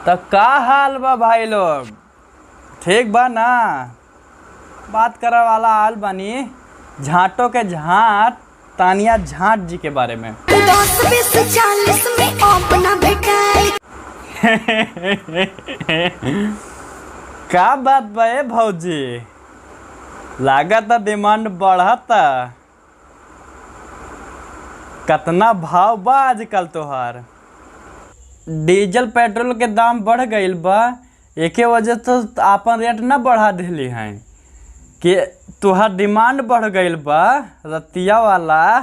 तो का हाल बा भाई लोग, ठीक बा ना। बात करे वाला हाल बनी झांटों के झांट तानिया झांट जी के बारे में। 10-20-40 में अपना भेटाई। का बात बा भौजी, लागत डिमांड बढ़ता। कितना भाव बा आजकल तोहार। डीजल पेट्रोल के दाम बढ़ गईल बा, एके वजह तो आपन रेट न बढ़ा दिली हैं कि तुहार डिमांड बढ़ गईल बा रतिया वाला।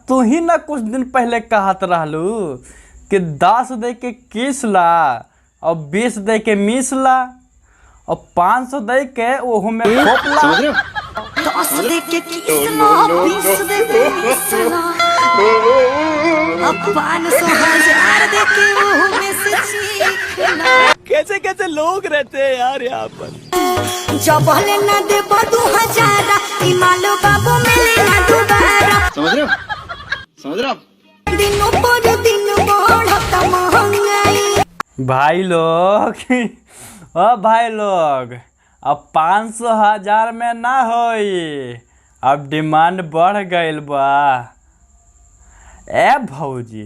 तू ही ना कुछ दिन पहले कहत रहलू कि 10 दे के किस ला और 20 दे के मिस ला और 500 दे के ओहो में खोप ला। 10 दे के किस ला, 20 दे के मिस ला, अब 500,000 दे के ओहो में से चीख ला। कैसे कैसे लोग रहते हैं यार यहाँ पर। जब हले ना दे 2,000 हिमालय बाबू मिले ना दोबारा। समझ रहे हो दिनों पर दिन बढ़ता महंगाई। भाई लोग ओ भाई लोग, अब 500,000 में ना होई, अब डिमांड बढ़ गईल बा। ए भौजी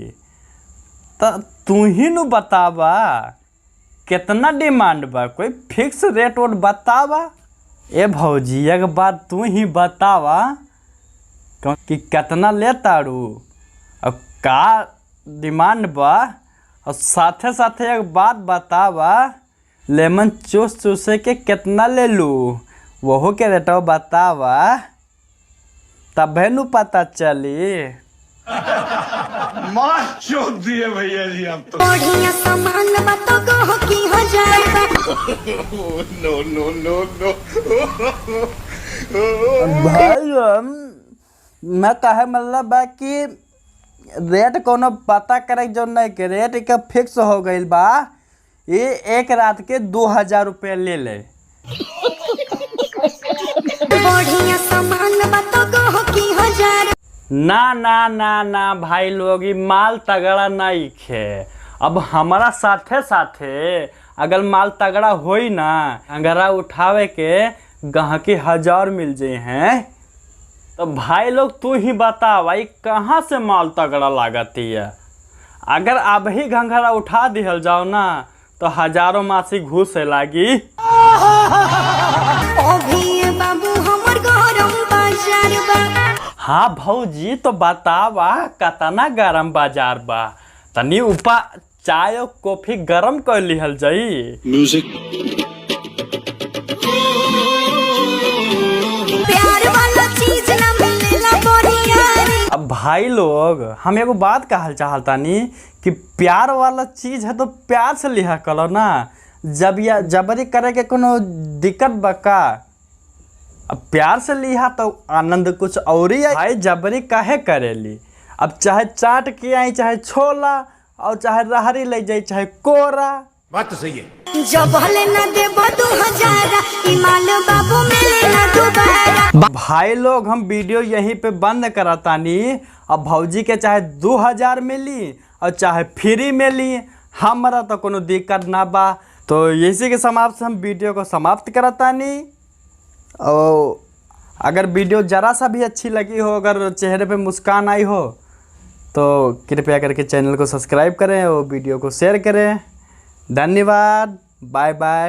तो तू ही नु बतावा कितना डिमांड बा, कोई फिक्स रेट वोट बतावा। ए भौजी एक बात तू ही बतावा कि कितना लेतारू और का डिमांड बा। और साथे साथे एक बात बतावा, लेमन चूस चूसे के कितना ले लू वहो के रेटवा बतावा, तबे नु पता चली। मार चोक दिए भैया जी आप तो। बढ़िया सामान बता गो की हो जाएगा। नो नो नो नो। भाई मैं कहे मतलब बा कि रेट कोनो पता करे जो नहीं के रेट का फिक्स हो गईल बा। ये एक रात के 2,000 रुपये ले ले। बढ़िया सामान बता गो की हो जाएगा। ना ना ना ना भाई लोग, ये माल तगड़ा नहीं खे। अब हमारा साथे साथे अगर माल तगड़ा होई ना, अंगरा उठावे के गहकी 1000 मिल जाए हैं। तो भाई लोग तू ही बता भाई कहाँ से माल तगड़ा लागती है। अगर अब ही घंघरा उठा दिहल जाओ ना तो हजारों मासी घूस लागी। बाबू हमर गरम बाजार बा। हाँ भौजी तो बतावा कतना गरम बाजार बा, तनी उपा चाय और कॉफी गरम कर लिहल जाई। म्यूजिक प्यार वाला चीज ना मिलेला बढ़िया। अब भाई लोग हम एगो बात कहल चाहतानी कि प्यार वाला चीज है तो प्यार से लिहा करो ना। जब या जबरी करे के कोनो दिक्कत बका, अब प्यार से लिहा तो आनंद कुछ और ही है। भाई जबरी काहे करेली। अब चाहे चाट के आई, चाहे छोला, और चाहे रहरी ले जाए, चाहे कोरा। बात तो सही है। जब हले ना दे 2,000 हिमालय बाबू मिले ना दोबारा। भाई लोग हम वीडियो यहीं पे बंद करातानी। अब भौजी के चाहे 2,000 मिली और चाहे फ्री मिली, हमारा तो कोनो दिक्कत ना बा। तो इसी के समाप्त हम वीडियो को समाप्त करातानी। और अगर वीडियो ज़रा सा भी अच्छी लगी हो, अगर चेहरे पे मुस्कान आई हो, तो कृपया करके चैनल को सब्सक्राइब करें और वीडियो को शेयर करें। धन्यवाद, बाय बाय।